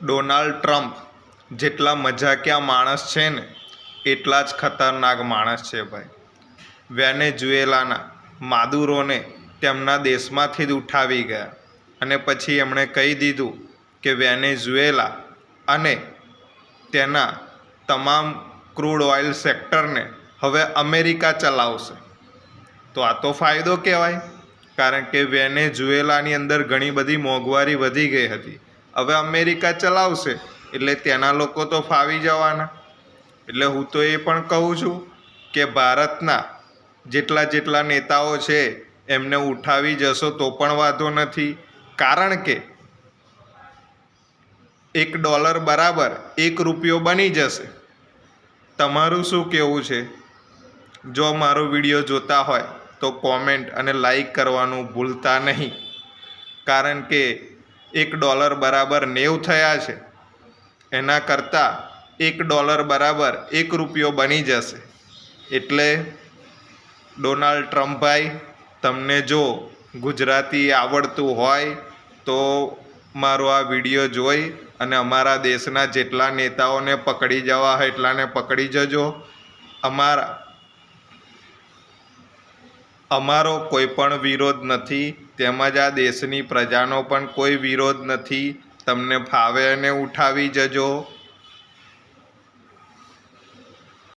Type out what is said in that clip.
Donald Trump જેટલા મજાકિયા માણસ છે ને એટલા જ ખતરનાક માણસ છે ભાઈ. વેનેઝુએલાના માદુરોને તેમના દેશમાંથી જ ઉઠાવી ગયા અને પછી એમણે કહી દીધું કે વેનેઝુએલા અને તેના તમામ ક્રૂડ ઓઇલ સેક્ટરને હવે અમેરિકા ચલાવશે. તો આ તો ફાયદો કહેવાય, કારણ કે વેનેઝુએલાની અંદર ઘણી બધી મોંઘવારી વધી ગઈ હતી. હવે અમેરિકા ચલાવશે એટલે તેના લોકો તો ફાવી જવાના. એટલે હું તો એ પણ કહું છું કે ભારતના જેટલા નેતાઓ છે એમને ઉઠાવી જશો તો પણ વાંધો નથી, કારણ કે $1 બરાબર $1 બની જશે. તમારું શું કહેવું છે? જો મારો વિડીયો જોતા હોય તો કોમેન્ટ અને લાઈક કરવાનું ભૂલતા નહીં, કારણ કે $1 બરાબર 90 થયા છે, એના કરતાં $1 બરાબર $1 બની જશે. એટલે ડોનાલ્ડ ટ્રમ્પભાઈ, તમને જો ગુજરાતી આવડતું હોય તો મારો આ વિડીયો જોઈ અને અમારા દેશના જેટલા નેતાઓને પકડી જવા હોય એટલાને પકડી જજો. અમારો કોઈ પણ વિરોધ નથી, તેમજ આ દેશની પ્રજાનો પણ કોઈ વિરોધ નથી. તમને ફાવે અને ઉઠાવી જજો.